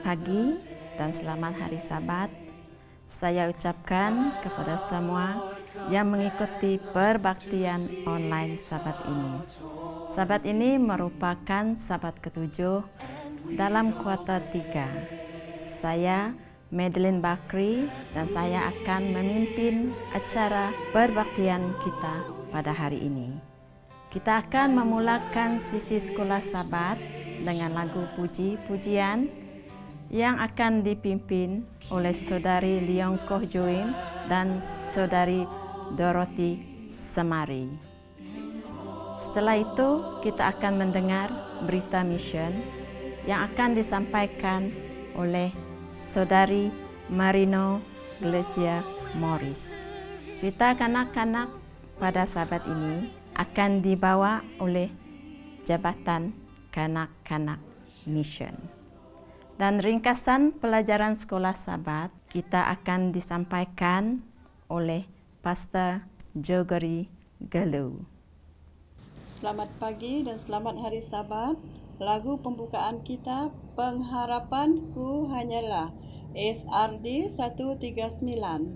pagi dan selamat hari Sabat. Saya ucapkan kepada semua yang mengikuti perbaktian online Sabat ini. Sabat ini merupakan Sabat ketujuh dalam kuartal 3. Saya Madeline Bakri dan saya akan memimpin acara perbaktian kita pada hari ini. Kita akan memulakan sisi sekolah Sabat dengan lagu puji-pujian yang akan dipimpin oleh Saudari Leong Koh Joim dan Saudari Dorothy Semari. Setelah itu, kita akan mendengar berita mission yang akan disampaikan oleh Saudari Marino Glacia Morris. Cerita kanak-kanak pada Sabat ini akan dibawa oleh Jabatan Kanak-kanak Mission. Dan ringkasan pelajaran sekolah Sabat kita akan disampaikan oleh Pastor Jogori Galuh. Selamat pagi dan selamat hari Sabat. Lagu pembukaan kita, Pengharapanku Hanyalah, SRD 139.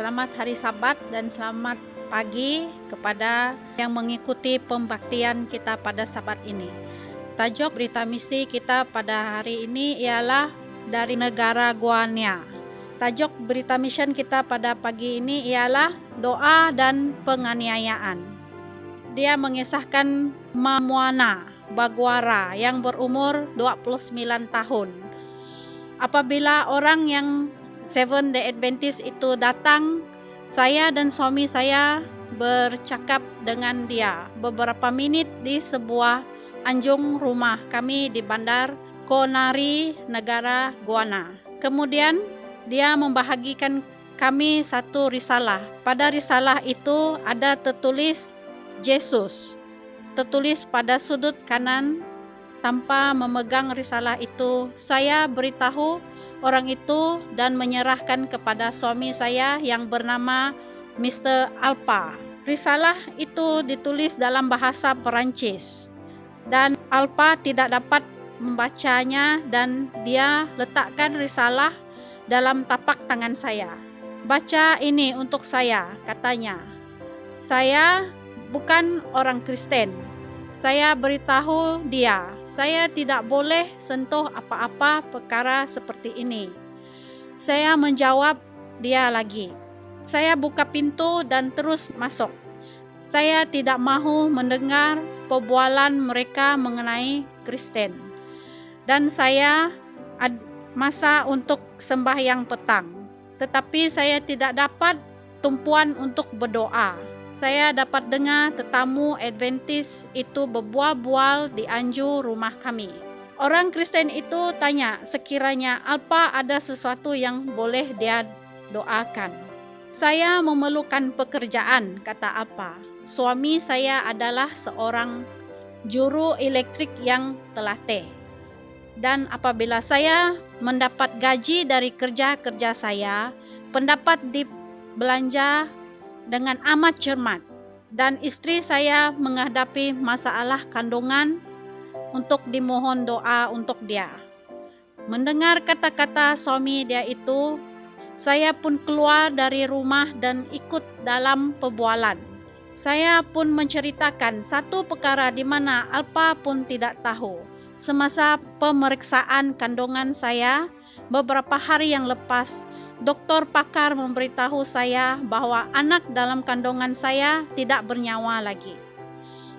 Selamat hari Sabat dan selamat pagi kepada yang mengikuti pembaktian kita pada Sabat ini. Tajuk berita misi kita pada hari ini ialah dari negara Guinea. Tajuk berita mission kita pada pagi ini ialah doa dan penganiayaan. Dia mengisahkan Mamuana Bagwara yang berumur 29 tahun. Apabila orang yang Seventh Day Adventist itu datang, saya dan suami saya bercakap dengan dia beberapa menit di sebuah anjung rumah kami di Bandar Conakry, negara Guinea. Kemudian dia membahagikan kami satu risalah. Pada risalah itu ada tertulis Yesus, tertulis pada sudut kanan. Tanpa memegang risalah itu, saya beritahu orang itu dan menyerahkan kepada suami saya yang bernama Mr. Alpa. Risalah itu ditulis dalam bahasa Perancis dan Alpa tidak dapat membacanya dan dia letakkan risalah dalam tapak tangan saya. Baca ini untuk saya, katanya. Saya bukan orang Kristen, Saya beritahu dia, saya tidak boleh sentuh apa-apa perkara seperti ini. Saya menjawab dia lagi. Saya buka pintu dan terus masuk. Saya tidak mahu mendengar perbualan mereka mengenai Kristen. Dan saya masa untuk sembahyang petang. Tetapi saya tidak dapat tumpuan untuk berdoa. Saya dapat dengar tetamu Adventis itu berbual-bual di anjur rumah kami. Orang Kristen itu tanya sekiranya apa ada sesuatu yang boleh dia doakan. Saya memerlukan pekerjaan, kata apa. Suami saya adalah seorang juru elektrik yang telatih. Dan apabila saya mendapat gaji dari kerja-kerja saya, pendapat dibelanja dengan amat cermat. Dan istri saya menghadapi masalah kandungan untuk dimohon doa untuk dia. Mendengar kata-kata suami dia itu, saya pun keluar dari rumah dan ikut dalam perbualan. Saya pun menceritakan satu perkara di mana Alpa pun tidak tahu. Semasa pemeriksaan kandungan saya beberapa hari yang lepas, dokter pakar memberitahu saya bahwa anak dalam kandungan saya tidak bernyawa lagi.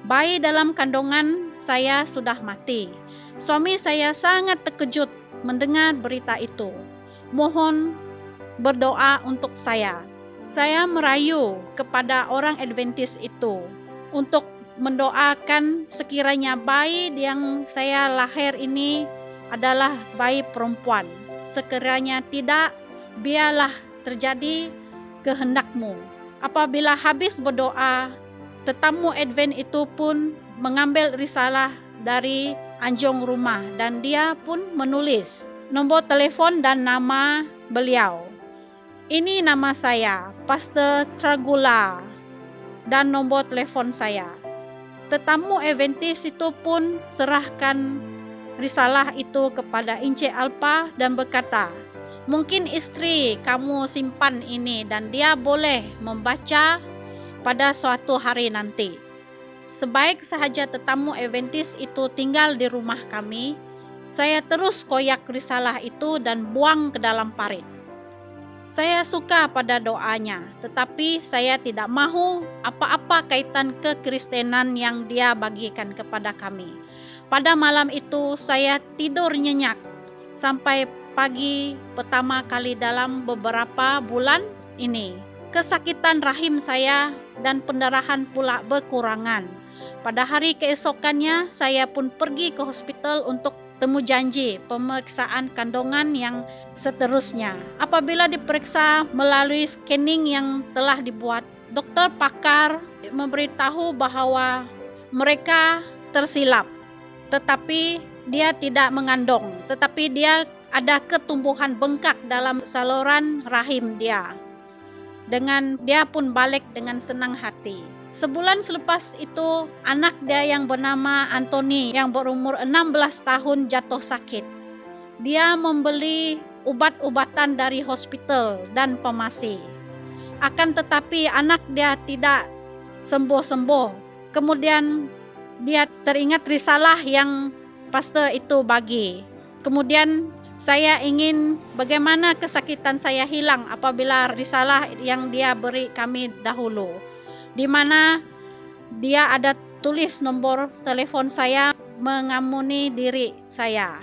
Bayi dalam kandungan saya sudah mati. Suami saya sangat terkejut mendengar berita itu. Mohon berdoa untuk saya. Saya merayu kepada orang Adventis itu untuk mendoakan sekiranya bayi yang saya lahir ini adalah bayi perempuan. Sekiranya tidak, biarlah terjadi kehendakmu. Apabila habis berdoa, tetamu Advent itu pun mengambil risalah dari anjung rumah dan dia pun menulis nombor telepon dan nama beliau. Ini nama saya, Pastor Tragula, dan nombor telepon saya. Tetamu Adventis itu pun serahkan risalah itu kepada Encik Alpa dan berkata, mungkin istri kamu simpan ini dan dia boleh membaca pada suatu hari nanti. Sebaik sahaja tetamu Adventis itu tinggal di rumah kami, saya terus koyak risalah itu dan buang ke dalam parit. Saya suka pada doanya, tetapi saya tidak mahu apa-apa kaitan kekristenan yang dia bagikan kepada kami. Pada malam itu saya tidur nyenyak sampai pagi pertama kali dalam beberapa bulan ini. Kesakitan rahim saya dan pendarahan pula berkurangan. Pada hari keesokannya saya pun pergi ke hospital untuk temu janji pemeriksaan kandungan yang seterusnya. Apabila diperiksa melalui scanning yang telah dibuat, dokter pakar memberitahu bahwa mereka tersilap, tetapi dia tidak mengandung, tetapi dia ada ketumbuhan bengkak dalam saluran rahim dia. Dengan dia pun balik dengan senang hati. Sebulan selepas itu, anak dia yang bernama Anthony yang berumur 16 tahun jatuh sakit. Dia membeli ubat-ubatan dari hospital dan pemasi. Akan tetapi anak dia tidak sembuh-sembuh. Kemudian dia teringat risalah yang pastor itu bagi. Kemudian saya ingin bagaimana kesakitan saya hilang apabila risalah yang dia beri kami dahulu, di mana dia ada tulis nomor telepon saya mengamuni diri saya.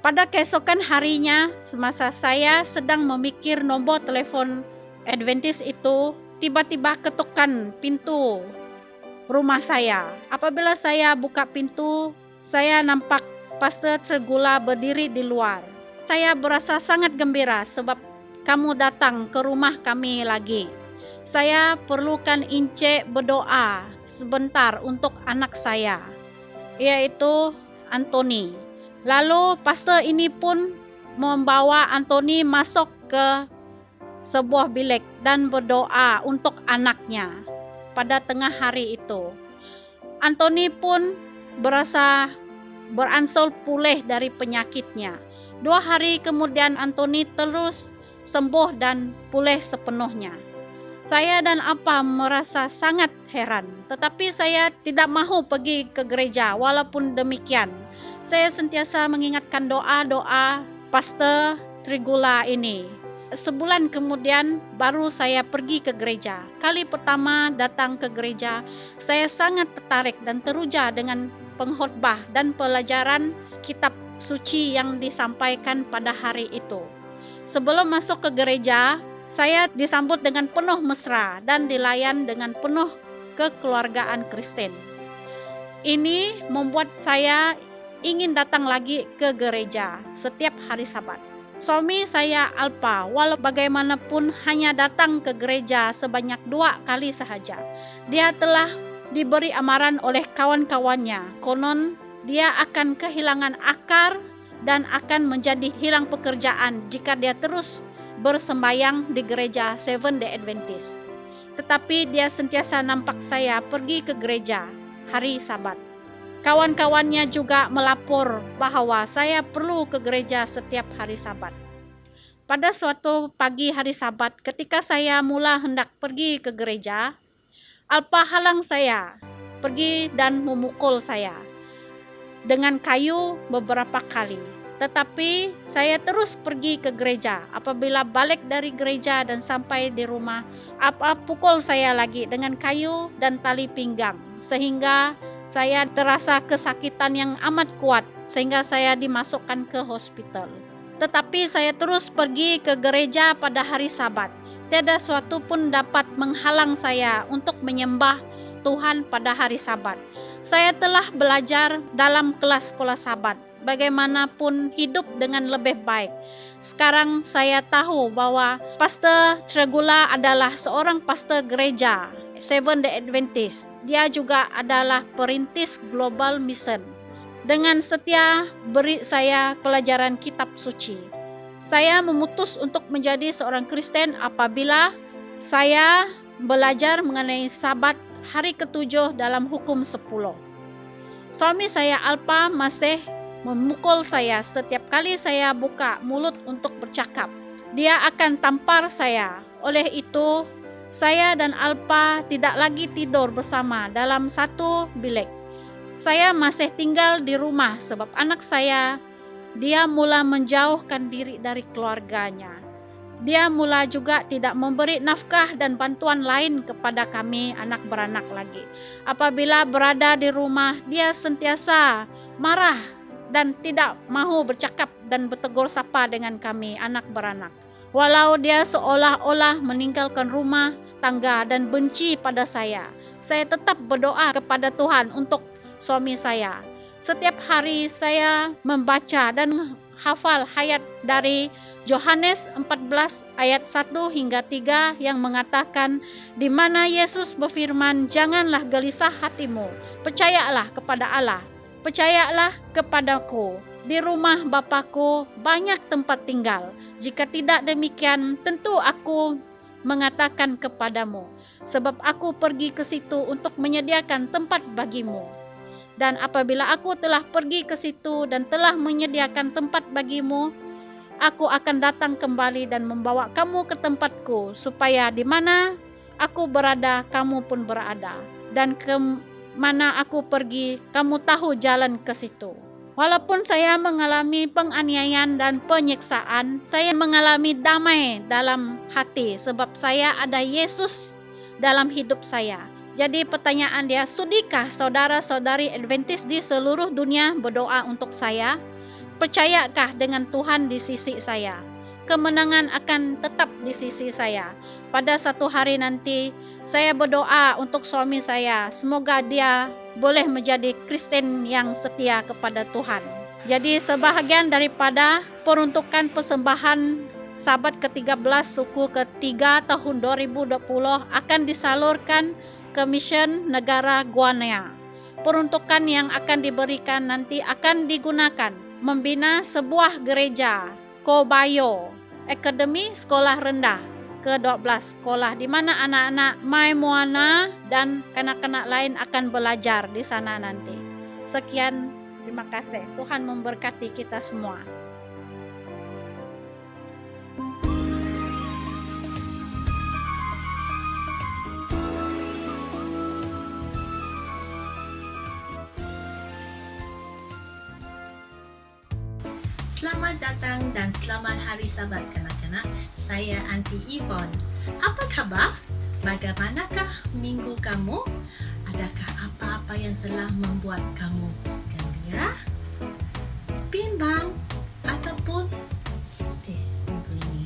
Pada keesokan harinya, semasa saya sedang memikir nomor telepon Adventis itu, tiba-tiba ketukan pintu rumah saya. Apabila saya buka pintu, saya nampak Pastor Tragula berdiri di luar. Saya berasa sangat gembira sebab kamu datang ke rumah kami lagi. Saya perlukan Encik berdoa sebentar untuk anak saya, yaitu Anthony. Lalu pastor ini pun membawa Anthony masuk ke sebuah bilik dan berdoa untuk anaknya. Pada tengah hari itu, Anthony pun berasa beransur pulih dari penyakitnya. 2 hari kemudian Anthony terus sembuh dan pulih sepenuhnya. Saya dan apa merasa sangat heran, tetapi saya tidak mau pergi ke gereja. Walaupun demikian, saya sentiasa mengingatkan doa-doa Pastor Trigula ini. Sebulan kemudian baru saya pergi ke gereja. Kali pertama datang ke gereja, saya sangat tertarik dan teruja dengan pengkhotbah dan pelajaran kitab suci yang disampaikan pada hari itu. Sebelum masuk ke gereja, saya disambut dengan penuh mesra dan dilayan dengan penuh kekeluargaan Kristen. Ini membuat saya ingin datang lagi ke gereja setiap hari Sabat. Suami saya Alpa, walau bagaimanapun hanya datang ke gereja sebanyak 2 kali sahaja. Dia telah diberi amaran oleh kawan-kawannya. Konon dia akan kehilangan akar dan akan menjadi hilang pekerjaan jika dia terus bersembayang di gereja Seventh Day Adventist. Tetapi dia sentiasa nampak saya pergi ke gereja hari Sabat. Kawan-kawannya juga melapor bahwa saya perlu ke gereja setiap hari Sabat. Pada suatu pagi hari Sabat, ketika saya mula hendak pergi ke gereja, Alpa halang saya pergi dan memukul saya dengan kayu beberapa kali. Tetapi saya terus pergi ke gereja. Apabila balik dari gereja dan sampai di rumah, Alpa pukul saya lagi dengan kayu dan tali pinggang, sehingga saya terasa kesakitan yang amat kuat, sehingga saya dimasukkan ke hospital. Tetapi saya terus pergi ke gereja pada hari Sabat. Tiada suatu pun dapat menghalang saya untuk menyembah Tuhan pada hari Sabat. Saya telah belajar dalam kelas sekolah Sabat bagaimanapun hidup dengan lebih baik. Sekarang saya tahu bahwa Pastor Trigula adalah seorang pastor gereja Seventh Day Adventist. Dia juga adalah perintis Global Mission. Dengan setia beri saya pelajaran kitab suci. Saya memutus untuk menjadi seorang Kristen apabila saya belajar mengenai Sabat hari ke-7 dalam hukum 10. Suami saya Alpa masih memukul saya setiap kali saya buka mulut untuk bercakap. Dia akan tampar saya. Oleh itu, saya dan Alpa tidak lagi tidur bersama dalam satu bilik. Saya masih tinggal di rumah sebab anak saya, dia mula menjauhkan diri dari keluarganya. Dia mula juga tidak memberi nafkah dan bantuan lain kepada kami anak beranak lagi. Apabila berada di rumah, dia sentiasa marah dan tidak mahu bercakap dan bertegur sapa dengan kami anak beranak. Walau dia seolah-olah meninggalkan rumah tangga dan benci pada saya tetap berdoa kepada Tuhan untuk suami saya. Setiap hari saya membaca dan hafal ayat dari Yohanes 14 ayat 1 hingga 3 yang mengatakan, di mana Yesus berfirman, janganlah gelisah hatimu, percayalah kepada Allah. Percayalah kepadaku, di rumah Bapakku banyak tempat tinggal. Jika tidak demikian, tentu aku mengatakan kepadamu, sebab aku pergi ke situ untuk menyediakan tempat bagimu. Dan apabila aku telah pergi ke situ dan telah menyediakan tempat bagimu, aku akan datang kembali dan membawa kamu ke tempatku, supaya di mana aku berada, kamu pun berada. Dan mana aku pergi, kamu tahu jalan ke situ. Walaupun saya mengalami penganiayaan dan penyiksaan, saya mengalami damai dalam hati sebab saya ada Yesus dalam hidup saya. Jadi pertanyaan dia, sudikah saudara-saudari Adventist di seluruh dunia berdoa untuk saya? Percayakah dengan Tuhan di sisi saya? Kemenangan akan tetap di sisi saya. Pada satu hari nanti, saya berdoa untuk suami saya, semoga dia boleh menjadi Kristen yang setia kepada Tuhan. Jadi sebahagian daripada peruntukan persembahan Sabat ke-13 suku ke-3 tahun 2020 akan disalurkan ke misi negara Guyana. Peruntukan yang akan diberikan nanti akan digunakan membina sebuah gereja Kobayo Akademi Sekolah Rendah ke-12 sekolah di mana anak-anak Mai Moana dan kanak-kanak lain akan belajar di sana nanti. Sekian, terima kasih. Tuhan memberkati kita semua. Selamat datang dan selamat hari Sabat kanak-kanak. Saya Aunty Yvonne. Apa khabar? Bagaimanakah minggu kamu? Adakah apa-apa yang telah membuat kamu gembira, bimbang ataupun sedih minggu ini?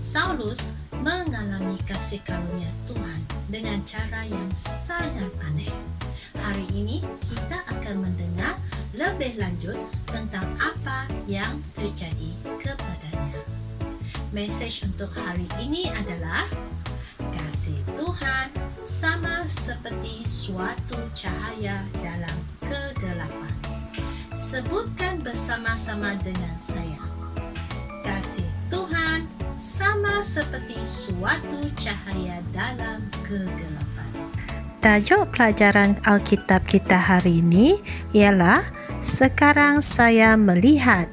Saulus mengalami kasih karunia Tuhan dengan cara yang sangat aneh. Hari ini kita akan mendengar lebih lanjut tentang apa yang terjadi kepadanya. Mesej untuk hari ini adalah kasih Tuhan sama seperti suatu cahaya dalam kegelapan. Sebutkan bersama-sama dengan saya. Kasih Tuhan sama seperti suatu cahaya dalam kegelapan. Tajuk pelajaran Alkitab kita hari ini ialah Sekarang Saya Melihat.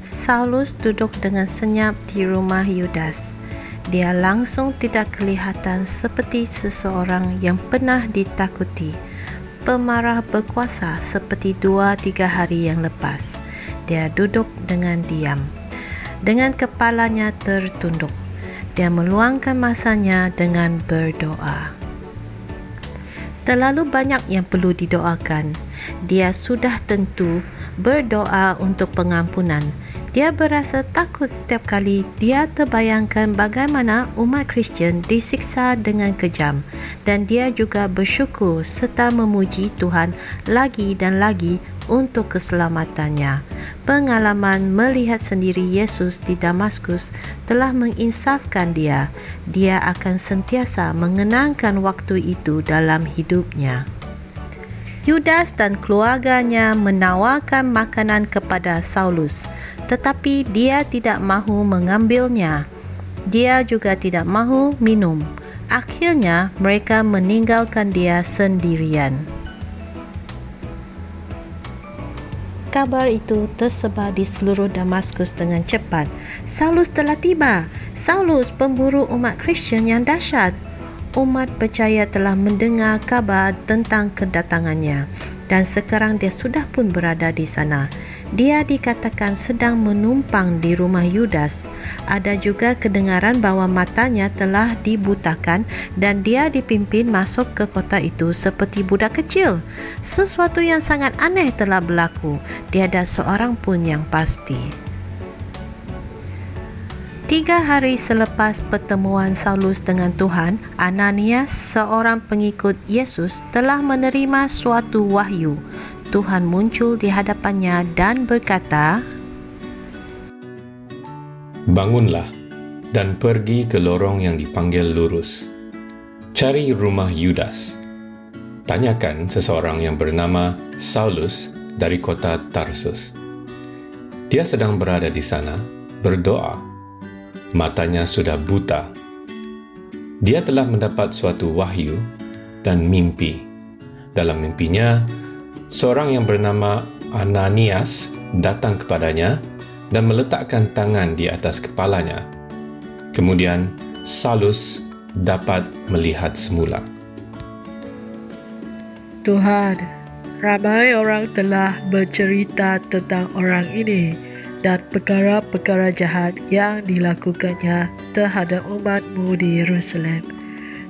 Saulus duduk dengan senyap di rumah Yudas. Dia langsung tidak kelihatan seperti seseorang yang pernah ditakuti, pemarah berkuasa seperti 2-3 hari yang lepas. Dia duduk dengan diam, dengan kepalanya tertunduk. Dia meluangkan masanya dengan berdoa. Terlalu banyak yang perlu didoakan. Dia sudah tentu berdoa untuk pengampunan. Dia berasa takut setiap kali dia terbayangkan bagaimana umat Kristian disiksa dengan kejam, dan dia juga bersyukur serta memuji Tuhan lagi dan lagi untuk keselamatannya. Pengalaman melihat sendiri Yesus di Damaskus telah menginsafkan dia. Dia akan sentiasa mengenangkan waktu itu dalam hidupnya. Yudas dan keluarganya menawarkan makanan kepada Saulus, tetapi dia tidak mahu mengambilnya. Dia juga tidak mahu minum. Akhirnya mereka meninggalkan dia sendirian. Kabar itu tersebar di seluruh Damaskus dengan cepat. Saulus telah tiba. Saulus, pemburu umat Kristian yang dahsyat. Umat percaya telah mendengar kabar tentang kedatangannya, dan sekarang dia sudah pun berada di sana. Dia dikatakan sedang menumpang di rumah Yudas. Ada juga kedengaran bahwa matanya telah dibutakan dan dia dipimpin masuk ke kota itu seperti budak kecil. Sesuatu yang sangat aneh telah berlaku. Tiada seorang pun yang pasti. 3 hari selepas pertemuan Saulus dengan Tuhan, Ananias, seorang pengikut Yesus, telah menerima suatu wahyu. Tuhan muncul di hadapannya dan berkata, "Bangunlah dan pergi ke lorong yang dipanggil lurus. Cari rumah Yudas. Tanyakan seseorang yang bernama Saulus dari kota Tarsus. Dia sedang berada di sana, berdoa. Matanya sudah buta. Dia telah mendapat suatu wahyu dan mimpi. Dalam mimpinya, seorang yang bernama Ananias datang kepadanya dan meletakkan tangan di atas kepalanya. Kemudian, Saulus dapat melihat semula." Tuhan, ramai orang telah bercerita tentang orang ini dan perkara-perkara jahat yang dilakukannya terhadap umat-Mu di Yerusalem.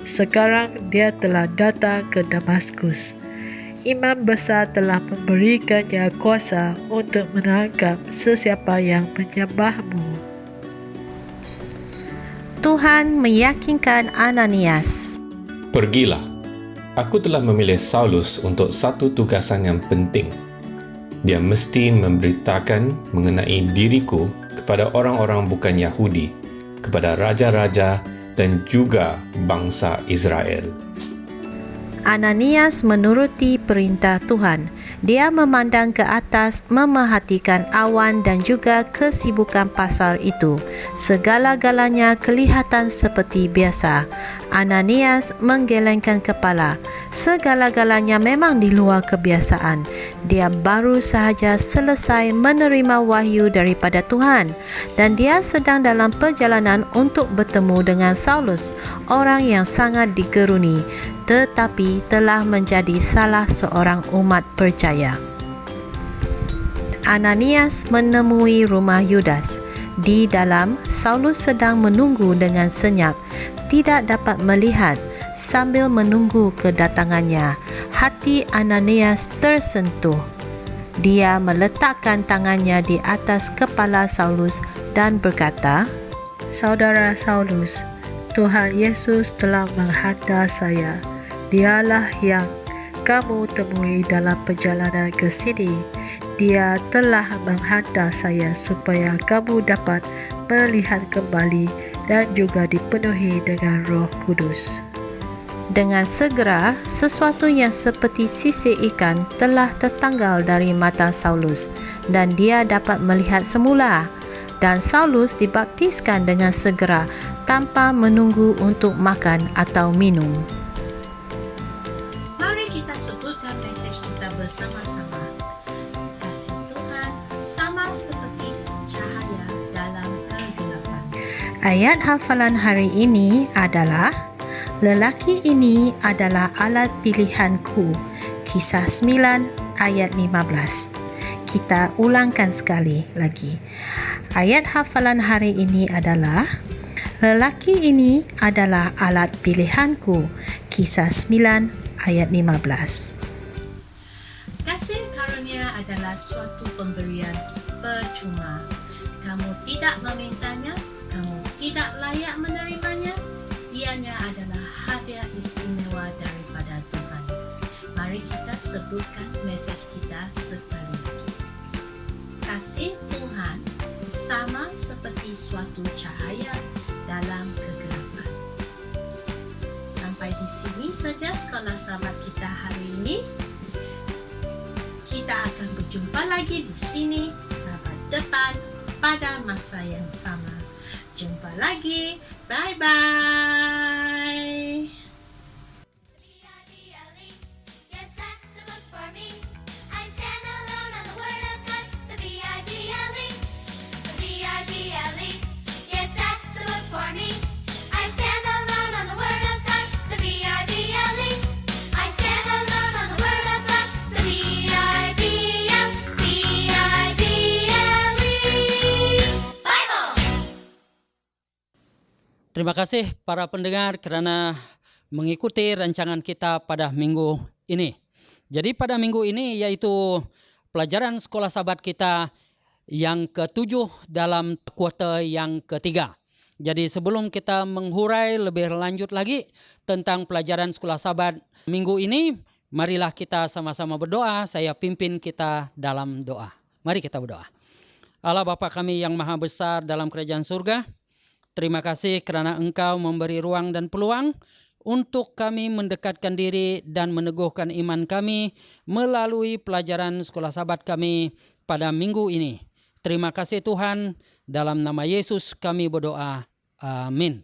Sekarang dia telah datang ke Damaskus. Imam besar telah memberikannya kuasa untuk menangkap sesiapa yang menyembah-Mu. Tuhan meyakinkan Ananias. "Pergilah. Aku telah memilih Saulus untuk satu tugasan yang penting. Dia mesti memberitakan mengenai diriku kepada orang-orang bukan Yahudi, kepada raja-raja dan juga bangsa Israel." Ananias menuruti perintah Tuhan. Dia memandang ke atas, memerhatikan awan dan juga kesibukan pasar itu. Segala-galanya kelihatan seperti biasa. Ananias menggelengkan kepala. Segala-galanya memang di luar kebiasaan. Dia baru sahaja selesai menerima wahyu daripada Tuhan, dan dia sedang dalam perjalanan untuk bertemu dengan Saulus, orang yang sangat digeruni, tetapi telah menjadi salah seorang umat percaya. Ananias menemui rumah Yudas. Di dalam, Saulus sedang menunggu dengan senyap, tidak dapat melihat. Sambil menunggu kedatangannya, hati Ananias tersentuh. Dia meletakkan tangannya di atas kepala Saulus dan berkata, Saudara Saulus, Tuhan Yesus telah menghantar saya. Dialah yang kamu temui dalam perjalanan ke sini. Dia telah menghantar saya supaya kamu dapat melihat kembali dan juga dipenuhi dengan Roh Kudus. Dengan segera, sesuatu yang seperti sisik ikan telah tertanggal dari mata Saulus dan dia dapat melihat semula. Dan Saulus dibaptiskan dengan segera tanpa menunggu untuk makan atau minum. Mari kita sebutkan mesej kita bersama-sama. Kasih Tuhan sama seperti cahaya dalam kegelapan. Ayat hafalan hari ini adalah lelaki ini adalah alat pilihanku. Kisah 9 ayat 15. Kita ulangkan sekali lagi. Ayat hafalan hari ini adalah lelaki ini adalah alat pilihanku. Kisah 9 ayat 15. Kasih karunia adalah suatu pemberian percuma. Kamu tidak memintanya, kamu tidak layak menerimanya. Ianya adalah hadiah istimewa daripada Tuhan. Mari kita sebutkan mesej kita sekali lagi. Kasih Tuhan sama seperti suatu cahaya dalam kegelapan. Sampai di sini saja sekolah sahabat kita hari ini. Kita akan berjumpa lagi di sini sahabat depan pada masa yang sama. Jumpa lagi. Bye-bye. Yes, that's the book for me. I stand alone on the word of God, the B-I-B-L-E. The B-I-B-L-E. Yes, that's the book for me. I stand alone on the word of God, the B-I-B-L-E. I stand alone on the word of God, the B-I-B-L-E. Bible! Terima kasih para pendengar kerana mengikuti rancangan kita pada minggu ini. Jadi pada minggu ini yaitu pelajaran sekolah sahabat kita yang ke-7 dalam kuarter yang ketiga. Jadi sebelum kita menghurai lebih lanjut lagi tentang pelajaran sekolah sahabat minggu ini, marilah kita sama-sama berdoa. Saya pimpin kita dalam doa. Mari kita berdoa. Allah Bapa kami yang maha besar dalam kerajaan surga, terima kasih kerana Engkau memberi ruang dan peluang untuk kami mendekatkan diri dan meneguhkan iman kami melalui pelajaran sekolah sahabat kami pada minggu ini. Terima kasih Tuhan, dalam nama Yesus kami berdoa. Amin.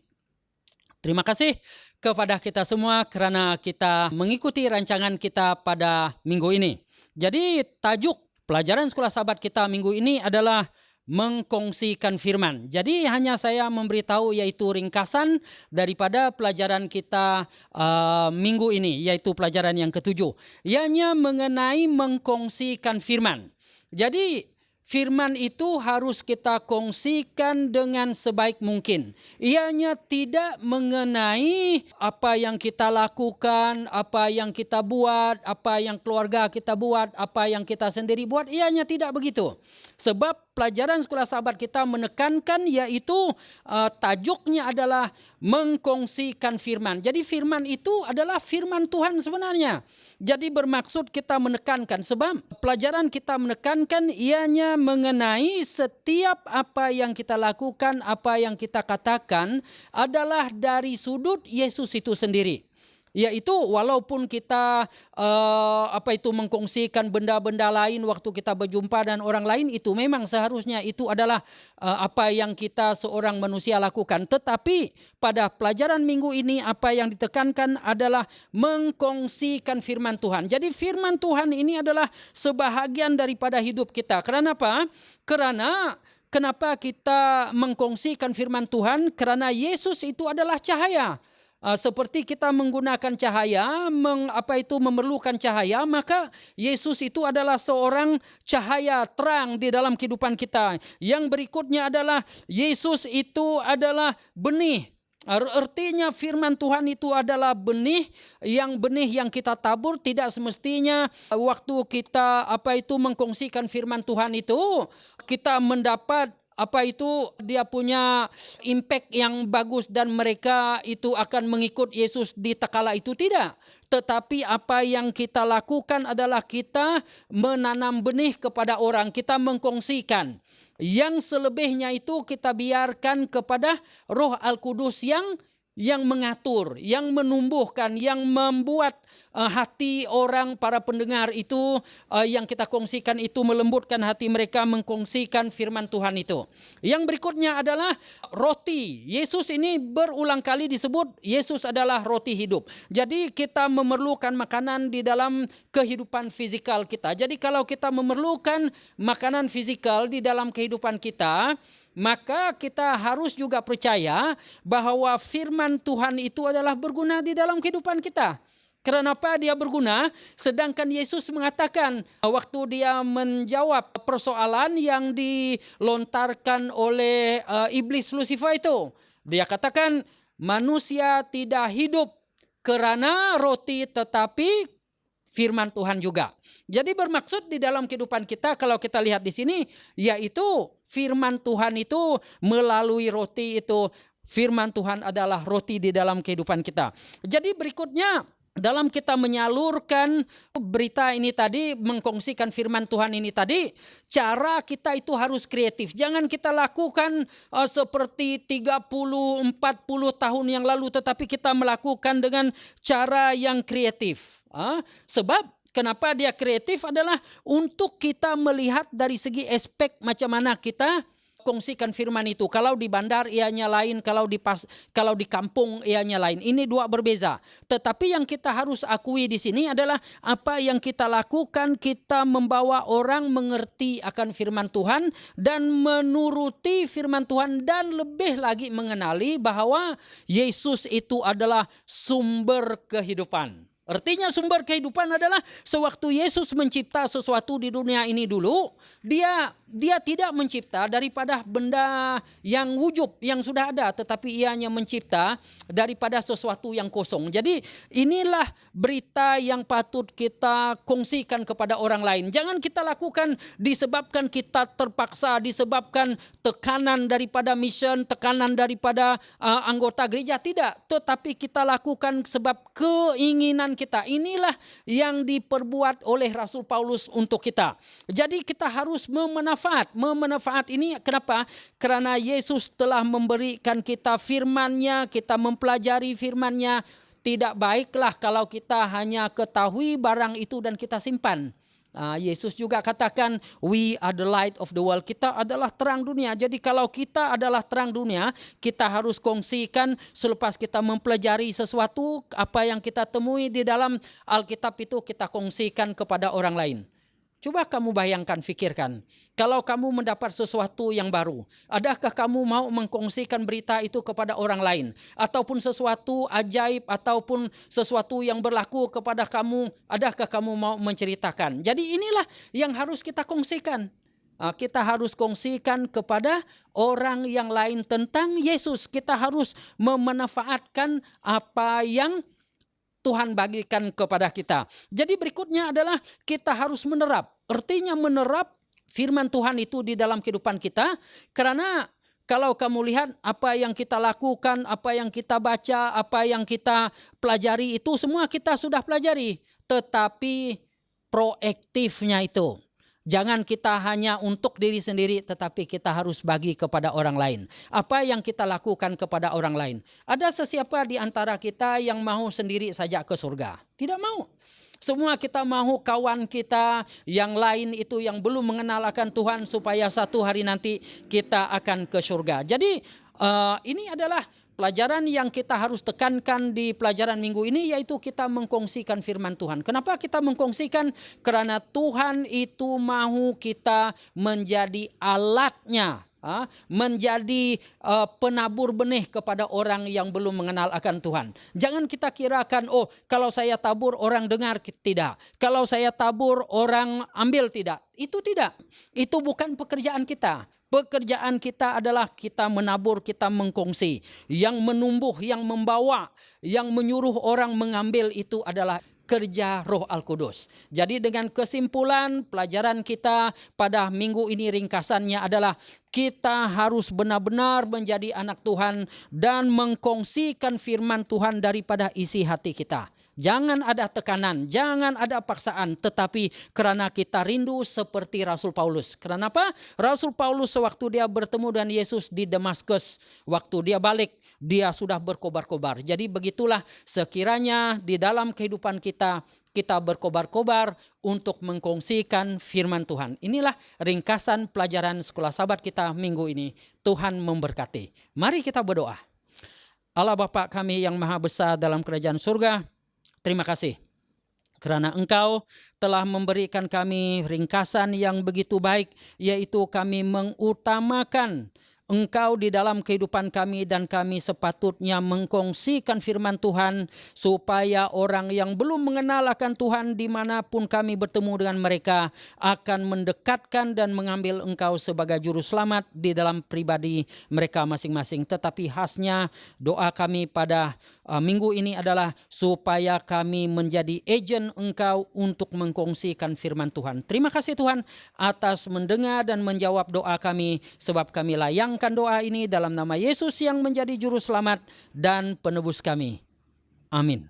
Terima kasih kepada kita semua kerana kita mengikuti rancangan kita pada minggu ini. Jadi tajuk pelajaran sekolah sahabat kita minggu ini adalah mengkongsikan firman. Jadi hanya saya memberitahu yaitu ringkasan daripada pelajaran kita minggu ini, yaitu pelajaran yang ke-7. Ianya mengenai mengkongsikan firman. Jadi firman itu harus kita kongsikan dengan sebaik mungkin. Ianya tidak mengenai apa yang kita lakukan, apa yang kita buat, apa yang keluarga kita buat, apa yang kita sendiri buat. Ianya tidak begitu. Sebab pelajaran sekolah sahabat kita menekankan yaitu tajuknya adalah mengkongsikan firman. Jadi firman itu adalah firman Tuhan sebenarnya. Jadi bermaksud kita menekankan sebab pelajaran kita menekankan ianya mengenai setiap apa yang kita lakukan, apa yang kita katakan adalah dari sudut Yesus itu sendiri. Yaitu walaupun kita mengkongsikan benda-benda lain waktu kita berjumpa dengan orang lain, itu memang seharusnya itu adalah apa yang kita seorang manusia lakukan. Tetapi pada pelajaran minggu ini apa yang ditekankan adalah mengkongsikan firman Tuhan. Jadi firman Tuhan ini adalah sebahagian daripada hidup kita. Kerana apa? Kenapa kita mengkongsikan firman Tuhan? Kerana Yesus itu adalah cahaya. seperti kita menggunakan cahaya, memerlukan cahaya, maka Yesus itu adalah seorang cahaya terang di dalam kehidupan kita. Yang berikutnya adalah Yesus itu adalah benih. Artinya firman Tuhan itu adalah benih yang kita tabur. Tidak semestinya waktu kita mengkongsikan firman Tuhan itu kita mendapat dia punya impact yang bagus dan mereka itu akan mengikut Yesus di takala itu, tidak. Tetapi apa yang kita lakukan adalah kita menanam benih kepada orang, kita mengkongsikan. Yang selebihnya itu kita biarkan kepada Roh Al-Kudus yang mengatur, yang menumbuhkan, yang membuat hati orang, para pendengar itu yang kita kongsikan itu melembutkan hati mereka mengkongsikan firman Tuhan itu. Yang berikutnya adalah roti. Yesus ini berulang kali disebut Yesus adalah roti hidup. Jadi kita memerlukan makanan di dalam kehidupan fisikal kita. Jadi kalau kita memerlukan makanan fisikal di dalam kehidupan kita, maka kita harus juga percaya bahwa firman Tuhan itu adalah berguna di dalam kehidupan kita. Kenapa dia berguna? Sedangkan Yesus mengatakan waktu dia menjawab persoalan yang dilontarkan oleh iblis Lucifer itu. Dia katakan manusia tidak hidup karena roti tetapi firman Tuhan juga. Jadi bermaksud di dalam kehidupan kita kalau kita lihat di sini yaitu firman Tuhan itu melalui roti itu. Firman Tuhan adalah roti di dalam kehidupan kita. Jadi berikutnya dalam kita menyalurkan berita ini tadi, mengkongsikan firman Tuhan ini tadi, cara kita itu harus kreatif. Jangan kita lakukan seperti 30-40 tahun yang lalu, tetapi kita melakukan dengan cara yang kreatif. Sebab kenapa dia kreatif adalah untuk kita melihat dari segi aspek macam mana kita kongsikan firman itu. Kalau di bandar ianya lain, kalau di kampung ianya lain. Ini dua berbeza. Tetapi yang kita harus akui di sini adalah apa yang kita lakukan, kita membawa orang mengerti akan firman Tuhan dan menuruti firman Tuhan dan lebih lagi mengenali bahwa Yesus itu adalah sumber kehidupan. Artinya sumber kehidupan adalah sewaktu Yesus mencipta sesuatu di dunia ini dulu, dia tidak mencipta daripada benda yang wujud, yang sudah ada, tetapi ia hanya mencipta daripada sesuatu yang kosong. Jadi inilah berita yang patut kita kongsikan kepada orang lain. Jangan kita lakukan disebabkan kita terpaksa, disebabkan tekanan daripada mission, tekanan daripada anggota gereja, tidak. Tetapi kita lakukan sebab keinginan kita. Inilah yang diperbuat oleh Rasul Paulus untuk kita. Jadi kita harus memanfaat ini. Kenapa? Karena Yesus telah memberikan kita firman-Nya, kita mempelajari firman-Nya. Tidak baiklah kalau kita hanya ketahui barang itu dan kita simpan. Yesus juga katakan, we are the light of the world. Kita adalah terang dunia. Jadi kalau kita adalah terang dunia, kita harus kongsikan selepas kita mempelajari sesuatu, apa yang kita temui di dalam Alkitab itu kita kongsikan kepada orang lain. Coba kamu bayangkan, fikirkan. Kalau kamu mendapat sesuatu yang baru, adakah kamu mau mengkongsikan berita itu kepada orang lain? Ataupun sesuatu ajaib, ataupun sesuatu yang berlaku kepada kamu, adakah kamu mau menceritakan? Jadi inilah yang harus kita kongsikan. Kita harus kongsikan kepada orang yang lain tentang Yesus. Kita harus memanfaatkan apa yang Tuhan bagikan kepada kita. Jadi berikutnya adalah kita harus menerap. Artinya menerap firman Tuhan itu di dalam kehidupan kita. Karena kalau kamu lihat apa yang kita lakukan, apa yang kita baca, apa yang kita pelajari itu semua kita sudah pelajari. Tetapi proaktifnya itu. Jangan kita hanya untuk diri sendiri, tetapi kita harus bagi kepada orang lain. Apa yang kita lakukan kepada orang lain? Ada sesiapa di antara kita yang mau sendiri saja ke surga? Tidak mau. Semua kita mau kawan kita yang lain itu yang belum mengenal akan Tuhan supaya satu hari nanti kita akan ke surga. Jadi ini adalah pelajaran yang kita harus tekankan di pelajaran minggu ini, yaitu kita mengkongsikan firman Tuhan. Kenapa kita mengkongsikan? Karena Tuhan itu mahu kita menjadi alatnya menjadi penabur benih kepada orang yang belum mengenal akan Tuhan. Jangan kita kirakan, oh kalau saya tabur orang dengar, tidak. Kalau saya tabur orang ambil, tidak. Itu tidak. Itu bukan pekerjaan kita. Pekerjaan kita adalah kita menabur, kita mengkongsi. Yang menumbuh, yang membawa, yang menyuruh orang mengambil itu adalah kerja Roh Al-Kudus. Jadi dengan kesimpulan pelajaran kita pada minggu ini ringkasannya adalah kita harus benar-benar menjadi anak Tuhan dan mengkongsikan firman Tuhan daripada isi hati kita. Jangan ada tekanan, jangan ada paksaan, tetapi karena kita rindu seperti Rasul Paulus. Kenapa? Rasul Paulus sewaktu dia bertemu dengan Yesus di Damaskus, waktu dia balik, dia sudah berkobar-kobar. Jadi begitulah sekiranya di dalam kehidupan kita berkobar-kobar untuk mengkongsikan firman Tuhan. Inilah ringkasan pelajaran sekolah sahabat kita minggu ini. Tuhan memberkati. Mari kita berdoa. Allah Bapa kami yang maha besar dalam kerajaan surga, terima kasih karena Engkau telah memberikan kami ringkasan yang begitu baik, yaitu kami mengutamakan Engkau di dalam kehidupan kami dan kami sepatutnya mengkongsikan firman Tuhan supaya orang yang belum mengenal akan Tuhan dimanapun kami bertemu dengan mereka akan mendekatkan dan mengambil Engkau sebagai juru selamat di dalam pribadi mereka masing-masing. Tetapi khasnya doa kami pada minggu ini adalah supaya kami menjadi agen Engkau untuk mengkongsikan firman Tuhan. Terima kasih Tuhan atas mendengar dan menjawab doa kami, sebab kami layangkan doa ini dalam nama Yesus yang menjadi juru selamat dan penebus kami. Amin.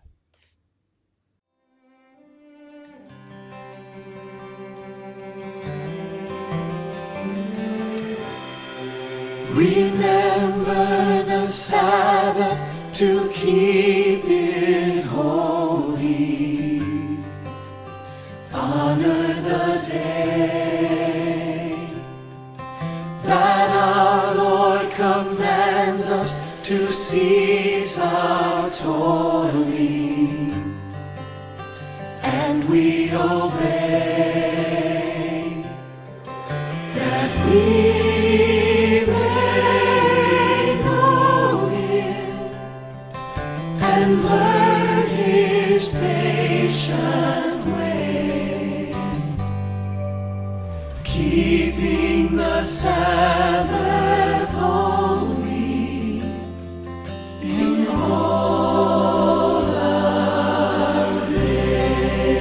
Remember the Sabbath to keep it holy. Honor the day that our Lord commands us to cease our toiling, and we obey, that we and learn His patient ways, keeping the Sabbath holy in all our days.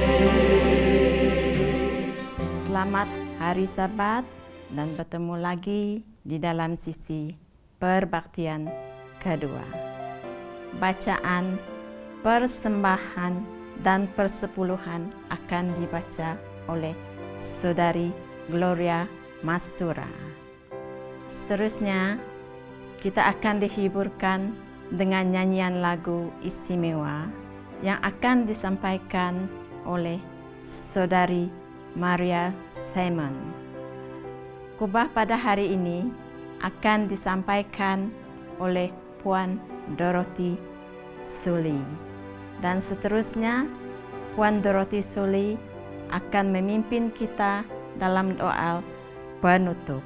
Selamat hari Sabat dan bertemu lagi di dalam sisi perbaktian kedua. Bacaan, persembahan, dan persepuluhan akan dibaca oleh Saudari Gloria Mastura. Seterusnya, kita akan dihiburkan dengan nyanyian lagu istimewa yang akan disampaikan oleh Saudari Maria Simon. Khotbah pada hari ini akan disampaikan oleh Puan Dorothy Suli, dan seterusnya Puan Dorothy Suli akan memimpin kita dalam doa penutup.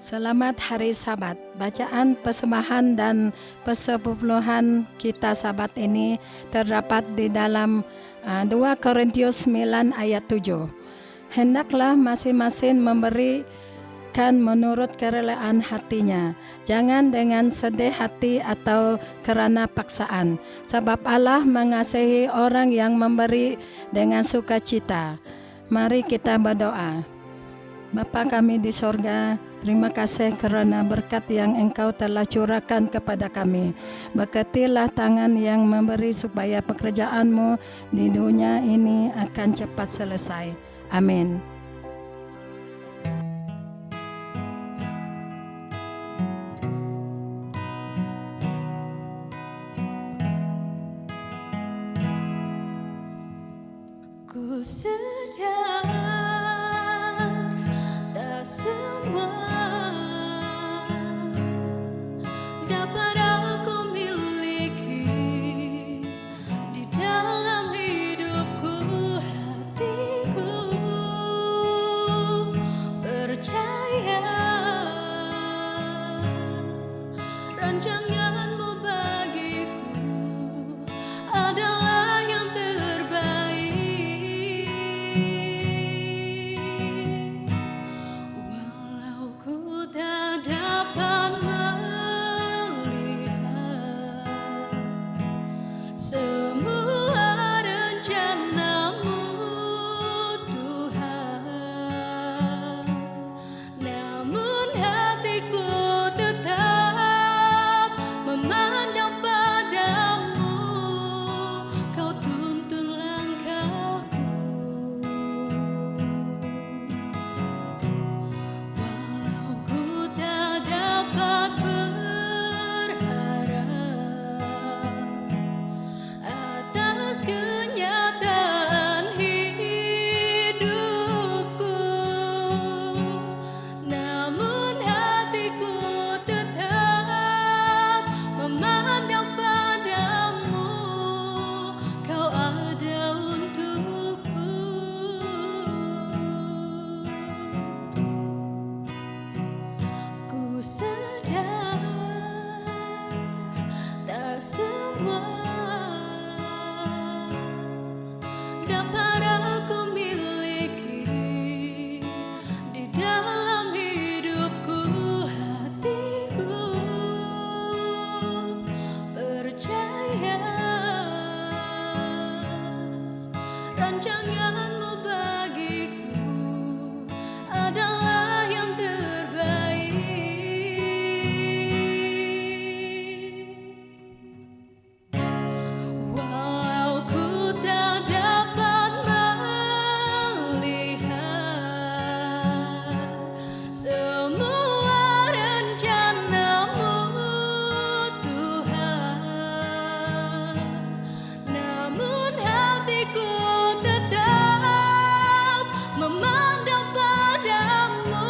Selamat Hari Sabat. Bacaan persembahan dan persepuluhan kita Sabat ini terdapat di dalam 2 Korintius 9 ayat 7. Hendaklah masing-masing memberi menurut kerelaan hatinya, jangan dengan sedih hati atau kerana paksaan, sebab Allah mengasihi orang yang memberi dengan sukacita. Mari kita berdoa. Bapa kami di sorga, terima kasih kerana berkat yang Engkau telah curahkan kepada kami. Berkatilah tangan yang memberi supaya pekerjaan-Mu di dunia ini akan cepat selesai. Amin. Ku sadar tak semua dapat aku miliki di dalam hidupku, hatiku percaya rancanganmu bagiku adalah yang terbaik. Walau ku tak dapat melihat semua rencanamu, Tuhan, namun hatiku tetap memandang padamu.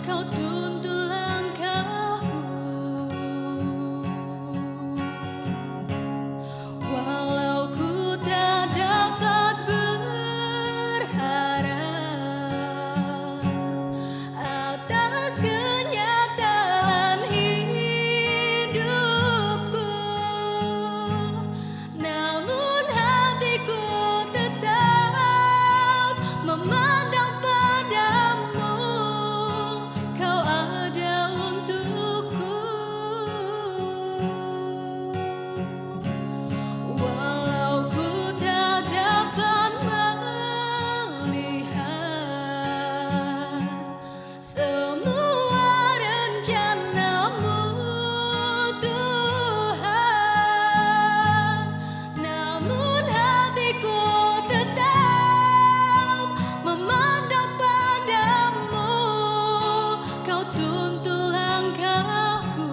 Kau tuntun langkahku. Walau ku tak dapat berharap atas kenyataan hidupku, namun hatiku tetap memandang padamu. Kau ada untukku. Walau ku tak dapat melihat semua rencanamu, Tuhan, namun hatiku tetap memandang padamu. Kau tuntun langkahku.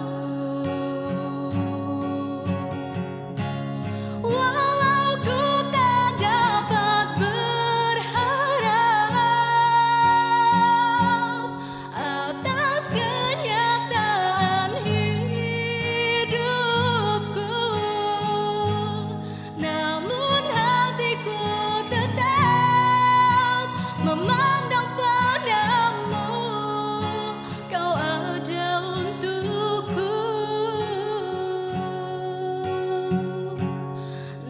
Walau ku tak dapat berharap atas kenyataan hidupku, namun hatiku tetap memandang padamu. Kau ada untukku.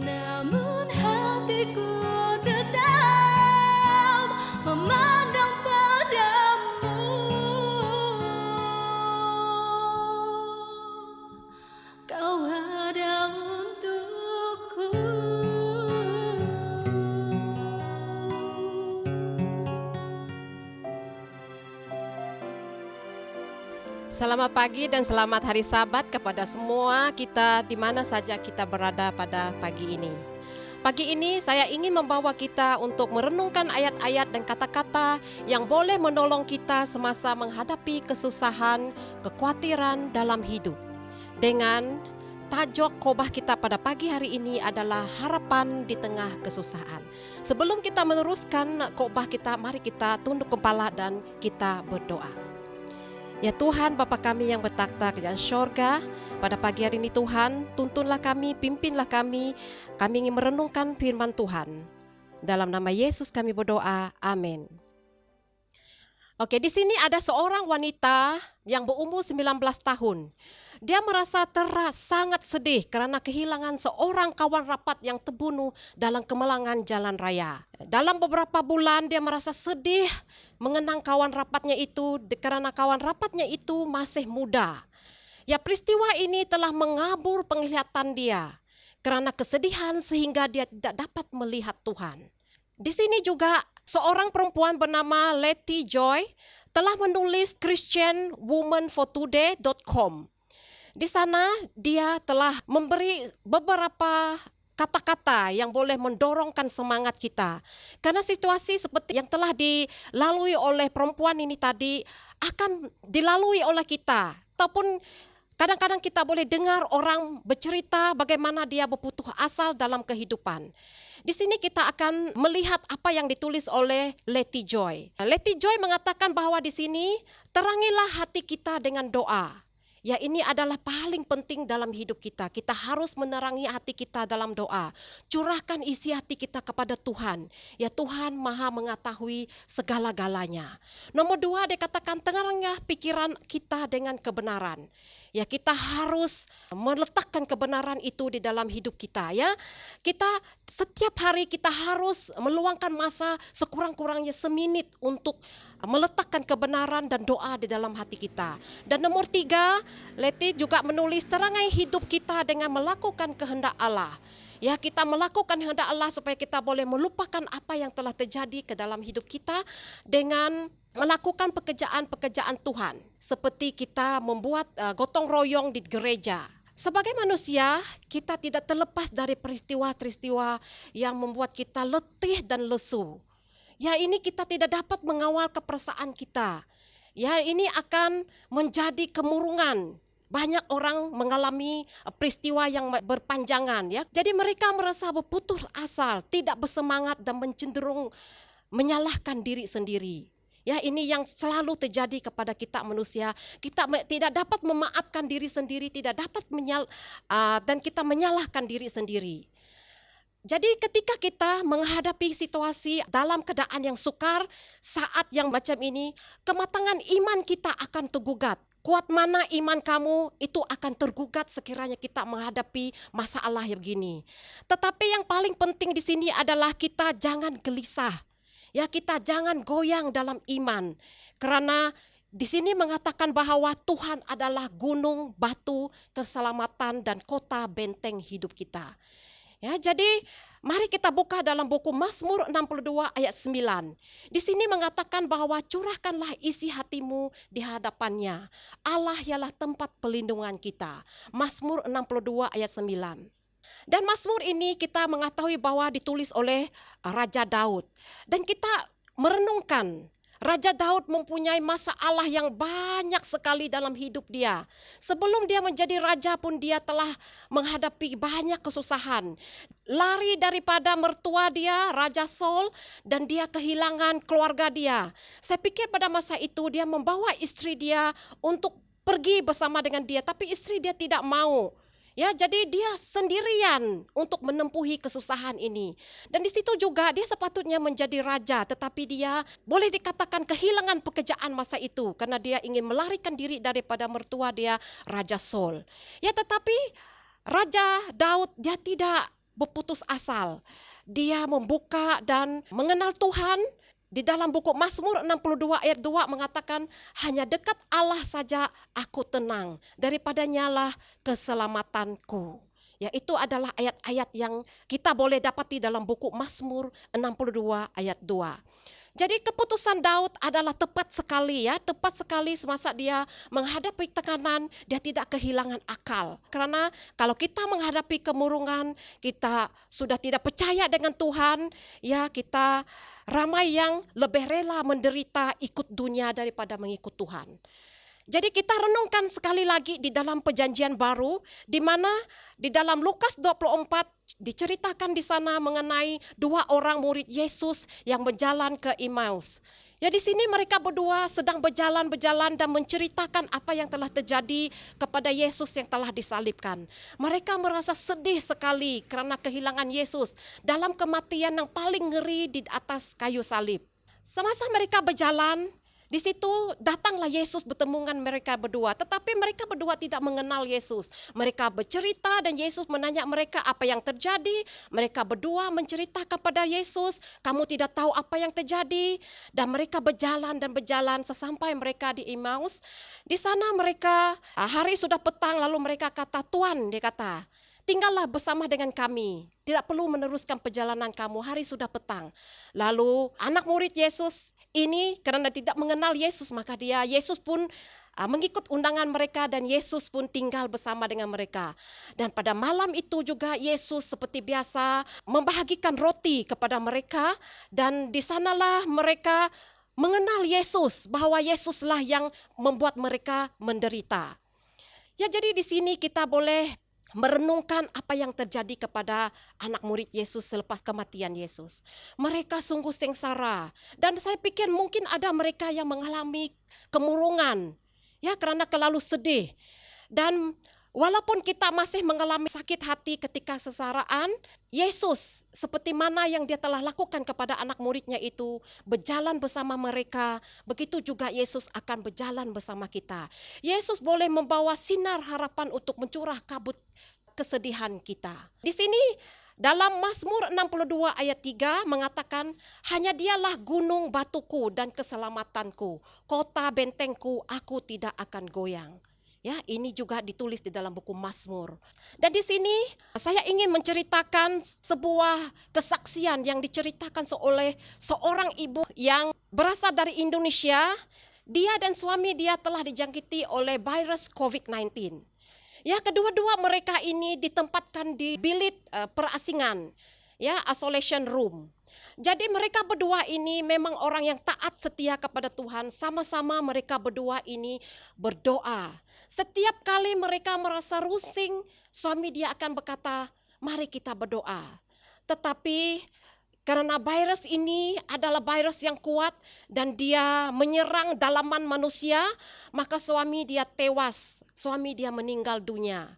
Namun hatiku tetap memandang padamu. Kau ada untukku. Selamat pagi dan selamat hari Sabat kepada semua kita di mana saja kita berada pada pagi ini. Pagi ini saya ingin membawa kita untuk merenungkan ayat-ayat dan kata-kata yang boleh menolong kita semasa menghadapi kesusahan, kekhawatiran dalam hidup. Dengan tajuk khotbah kita pada pagi hari ini adalah harapan di tengah kesusahan. Sebelum kita meneruskan khotbah kita, mari kita tunduk kepala dan kita berdoa. Ya Tuhan, Bapa kami yang bertakhta di syurga, pada pagi hari ini Tuhan, tuntunlah kami, pimpinlah kami ingin merenungkan firman Tuhan. Dalam nama Yesus kami berdoa, amin. Oke, di sini ada seorang wanita yang berumur 19 tahun. Dia merasa sangat sedih karena kehilangan seorang kawan rapat yang terbunuh dalam kemalangan jalan raya. Dalam beberapa bulan dia merasa sedih mengenang kawan rapatnya itu karena kawan rapatnya itu masih muda. Ya, peristiwa ini telah mengabur penglihatan dia karena kesedihan sehingga dia tidak dapat melihat Tuhan. Di sini juga seorang perempuan bernama Letty Joy telah menulis christianwomanfortoday.com. Di sana dia telah memberi beberapa kata-kata yang boleh mendorongkan semangat kita. Karena situasi seperti yang telah dilalui oleh perempuan ini tadi akan dilalui oleh kita. Ataupun kadang-kadang kita boleh dengar orang bercerita bagaimana dia berputus asa dalam kehidupan. Di sini kita akan melihat apa yang ditulis oleh Letty Joy. Letty Joy mengatakan bahwa di sini terangilah hati kita dengan doa. Ya, ini adalah paling penting dalam hidup kita. Kita harus menerangi hati kita dalam doa. Curahkan isi hati kita kepada Tuhan. Ya, Tuhan Maha mengetahui segala-galanya. Nomor 2, dikatakan terangilah pikiran kita dengan kebenaran. Ya, kita harus meletakkan kebenaran itu di dalam hidup kita, ya. Kita setiap hari kita harus meluangkan masa sekurang-kurangnya semenit untuk meletakkan kebenaran dan doa di dalam hati kita. Dan nomor 3, Letty juga menulis terangai hidup kita dengan melakukan kehendak Allah. Ya, kita melakukan kehendak Allah supaya kita boleh melupakan apa yang telah terjadi ke dalam hidup kita dengan melakukan pekerjaan-pekerjaan Tuhan. Seperti kita membuat gotong royong di gereja. Sebagai manusia, kita tidak terlepas dari peristiwa-peristiwa yang membuat kita letih dan lesu. Ya, ini kita tidak dapat mengawal keperasaan kita. Ya, ini akan menjadi kemurungan. Banyak orang mengalami peristiwa yang berpanjangan, ya. Jadi mereka merasa berputus asa, tidak bersemangat dan cenderung menyalahkan diri sendiri. Ya, ini yang selalu terjadi kepada kita manusia. Kita tidak dapat memaafkan diri sendiri, tidak dapat dan kita menyalahkan diri sendiri. Jadi ketika kita menghadapi situasi dalam keadaan yang sukar, saat yang macam ini, kematangan iman kita akan tergugat. Kuat mana iman kamu, itu akan tergugat sekiranya kita menghadapi masalah yang begini. Tetapi yang paling penting di sini adalah kita jangan gelisah. Ya, kita jangan goyang dalam iman. Karena di sini mengatakan bahwa Tuhan adalah gunung, batu, keselamatan dan kota benteng hidup kita. Ya, jadi mari kita buka dalam buku Mazmur 62 ayat 9. Di sini mengatakan bahwa curahkanlah isi hatimu di hadapannya. Allah ialah tempat pelindungan kita. Mazmur 62 ayat 9. Dan Mazmur ini kita mengetahui bahwa ditulis oleh Raja Daud. Dan kita merenungkan Raja Daud mempunyai masalah yang banyak sekali dalam hidup dia. Sebelum dia menjadi raja pun dia telah menghadapi banyak kesusahan. Lari daripada mertua dia, Raja Saul, dan dia kehilangan keluarga dia. Saya pikir pada masa itu dia membawa istri dia untuk pergi bersama dengan dia, tapi istri dia tidak mau. Ya, jadi dia sendirian untuk menempuhi kesusahan ini. Dan di situ juga dia sepatutnya menjadi raja, tetapi dia boleh dikatakan kehilangan pekerjaan masa itu karena dia ingin melarikan diri daripada mertua dia, Raja Saul. Ya, tetapi Raja Daud dia tidak berputus asa. Dia membuka dan mengenal Tuhan. Di dalam buku Mazmur 62 ayat 2 mengatakan, hanya dekat Allah saja aku tenang, daripadanya lah keselamatanku. Ya, itu adalah ayat-ayat yang kita boleh dapati dalam buku Mazmur 62 ayat 2. Jadi keputusan Daud adalah tepat sekali, ya, tepat sekali semasa dia menghadapi tekanan, dia tidak kehilangan akal. Karena kalau kita menghadapi kemurungan, kita sudah tidak percaya dengan Tuhan, ya, kita ramai yang lebih rela menderita ikut dunia daripada mengikut Tuhan. Jadi kita renungkan sekali lagi di dalam perjanjian baru, di mana di dalam Lukas 24 diceritakan di sana mengenai dua orang murid Yesus yang berjalan ke Emmaus. Ya, di sini mereka berdua sedang berjalan dan menceritakan apa yang telah terjadi kepada Yesus yang telah disalibkan. Mereka merasa sedih sekali karena kehilangan Yesus dalam kematian yang paling ngeri di atas kayu salib. Semasa mereka berjalan, di situ datanglah Yesus bertemu dengan mereka berdua. Tetapi mereka berdua tidak mengenal Yesus. Mereka bercerita dan Yesus menanya mereka apa yang terjadi. Mereka berdua menceritakan kepada Yesus, kamu tidak tahu apa yang terjadi. Dan mereka berjalan sesampai mereka di Emmaus. Di sana mereka, hari sudah petang, lalu mereka kata, Tuhan, dia kata, tinggallah bersama dengan kami. Tidak perlu meneruskan perjalanan kamu, hari sudah petang. Lalu anak murid Yesus ini karena tidak mengenal Yesus, maka Yesus pun mengikut undangan mereka dan Yesus pun tinggal bersama dengan mereka. Dan pada malam itu juga Yesus seperti biasa membahagikan roti kepada mereka dan di sanalah mereka mengenal Yesus, bahwa Yesuslah yang membuat mereka menderita. Ya, jadi di sini kita boleh merenungkan apa yang terjadi kepada anak murid Yesus selepas kematian Yesus. Mereka sungguh sengsara dan saya pikir mungkin ada mereka yang mengalami kemurungan, ya, karena terlalu sedih. Dan walaupun kita masih mengalami sakit hati ketika sengsaraan, Yesus seperti mana yang dia telah lakukan kepada anak muridnya itu, berjalan bersama mereka, begitu juga Yesus akan berjalan bersama kita. Yesus boleh membawa sinar harapan untuk mencurah kabut kesedihan kita. Di sini dalam Mazmur 62 ayat 3 mengatakan, hanya dialah gunung batuku dan keselamatanku, kota bentengku, aku tidak akan goyang. Ya, ini juga ditulis di dalam buku Mazmur. Dan di sini saya ingin menceritakan sebuah kesaksian yang diceritakan oleh seorang ibu yang berasal dari Indonesia. Dia dan suami dia telah dijangkiti oleh virus COVID-19. Ya, kedua-dua mereka ini ditempatkan di bilik perasingan, ya, isolation room. Jadi mereka berdua ini memang orang yang taat setia kepada Tuhan. Sama-sama mereka berdua ini berdoa. Setiap kali mereka merasa rusing, suami dia akan berkata, mari kita berdoa. Tetapi karena virus ini adalah virus yang kuat dan dia menyerang dalaman manusia, maka suami dia tewas, suami dia meninggal dunia.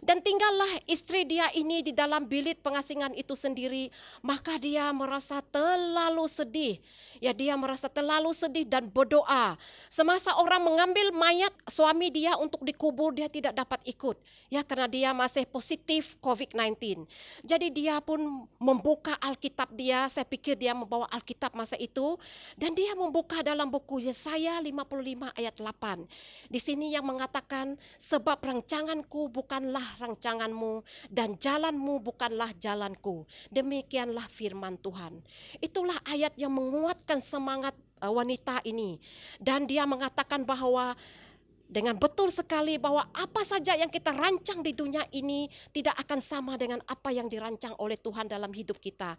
Dan tinggallah istri dia ini di dalam bilik pengasingan itu sendiri, maka dia merasa terlalu sedih. Ya, dia merasa terlalu sedih dan berdoa. Semasa orang mengambil mayat suami dia untuk dikubur, dia tidak dapat ikut. Ya, karena dia masih positif COVID-19. Jadi dia pun membuka Alkitab dia, saya pikir dia membawa Alkitab masa itu, dan dia membuka dalam buku Yesaya 55 ayat 8. Di sini yang mengatakan, sebab rancanganku bukanlah rancanganmu dan jalanmu bukanlah jalanku. Demikianlah firman Tuhan. Itulah ayat yang menguatkan semangat wanita ini. Dan dia mengatakan bahwa dengan betul sekali bahwa apa saja yang kita rancang di dunia ini tidak akan sama dengan apa yang dirancang oleh Tuhan dalam hidup kita.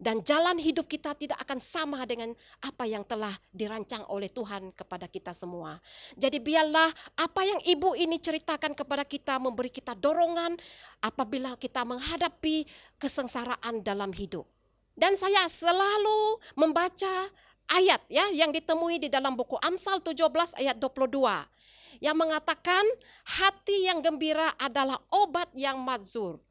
Dan jalan hidup kita tidak akan sama dengan apa yang telah dirancang oleh Tuhan kepada kita semua. Jadi biarlah apa yang ibu ini ceritakan kepada kita memberi kita dorongan apabila kita menghadapi kesengsaraan dalam hidup. Dan saya selalu membaca ayat ya yang ditemui di dalam buku Amsal 17 ayat 22. Yang mengatakan hati yang gembira adalah obat yang mazur,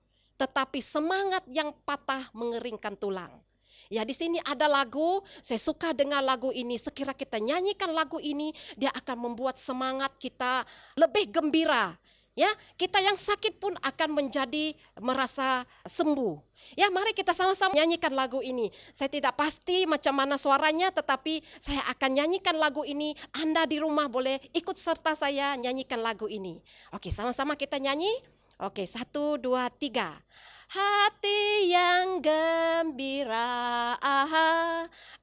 tetapi semangat yang patah mengeringkan tulang. Ya, di sini ada lagu, saya suka dengar lagu ini. Sekira kita nyanyikan lagu ini, dia akan membuat semangat kita lebih gembira. Ya, kita yang sakit pun akan menjadi merasa sembuh. Ya, mari kita sama-sama nyanyikan lagu ini. Saya tidak pasti macam mana suaranya, tetapi saya akan nyanyikan lagu ini. Anda di rumah boleh ikut serta saya nyanyikan lagu ini. Oke, sama-sama kita nyanyi. Oke, 1, 2, 3. Hati yang gembira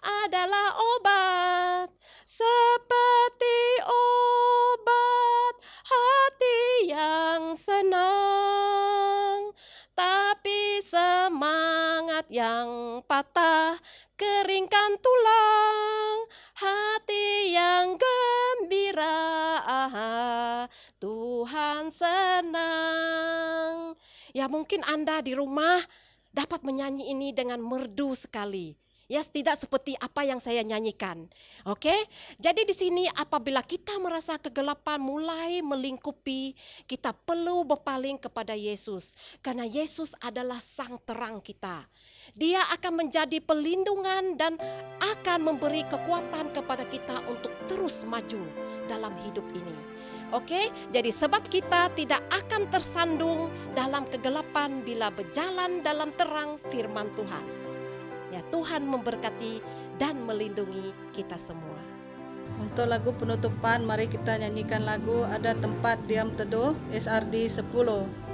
adalah obat, seperti obat hati yang senang. Tapi semangat yang patah keringkan tulang. Hati yang gembira Tuhan senang. Ya, mungkin Anda di rumah dapat menyanyi ini dengan merdu sekali. Ya, tidak seperti apa yang saya nyanyikan. Oke? Jadi di sini apabila kita merasa kegelapan mulai melingkupi, kita perlu berpaling kepada Yesus. Karena Yesus adalah sang terang kita. Dia akan menjadi pelindungan dan akan memberi kekuatan kepada kita untuk terus maju dalam hidup ini. Oke, jadi sebab kita tidak akan tersandung dalam kegelapan bila berjalan dalam terang firman Tuhan. Ya, Tuhan memberkati dan melindungi kita semua. Untuk lagu penutupan, mari kita nyanyikan lagu Ada Tempat Diam Teduh, SRD 10.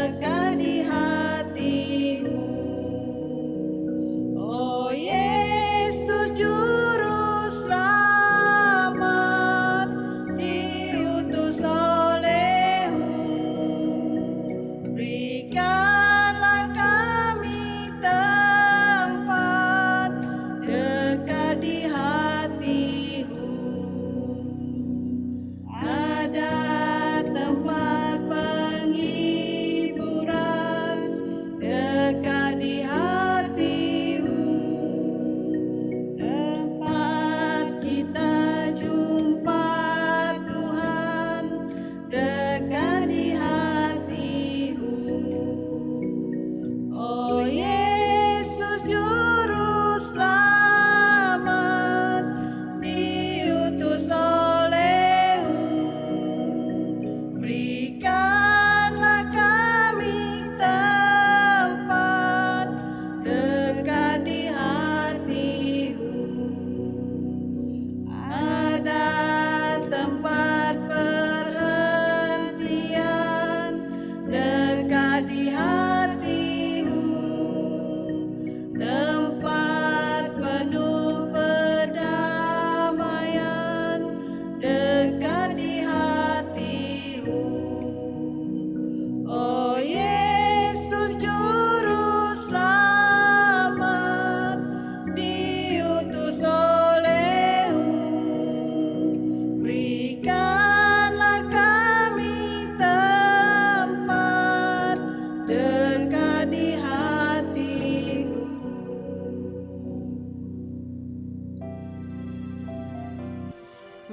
Tempat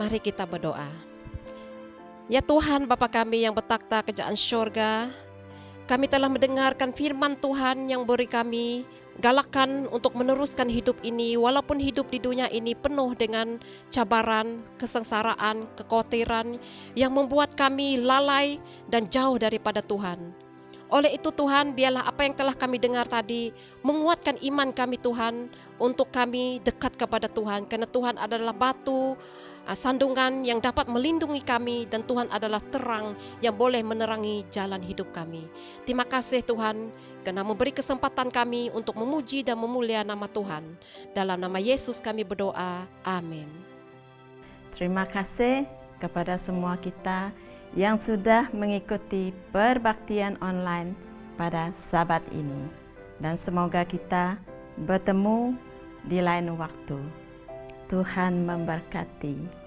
Mari kita berdoa. Ya Tuhan, Bapa kami yang bertakhta kerajaan syurga, kami telah mendengarkan firman Tuhan yang beri kami galakan untuk meneruskan hidup ini, walaupun hidup di dunia ini penuh dengan cabaran, kesengsaraan, kekhawatiran yang membuat kami lalai dan jauh daripada Tuhan. Oleh itu Tuhan, biarlah apa yang telah kami dengar tadi menguatkan iman kami Tuhan, untuk kami dekat kepada Tuhan, karena Tuhan adalah batu sandungan yang dapat melindungi kami, dan Tuhan adalah terang yang boleh menerangi jalan hidup kami. Terima kasih Tuhan, karena memberi kesempatan kami untuk memuji dan memulia nama Tuhan. Dalam nama Yesus kami berdoa, amin. Terima kasih kepada semua kita yang sudah mengikuti perbaktian online pada Sabat ini. Dan semoga kita bertemu di lain waktu. Tuhan memberkati.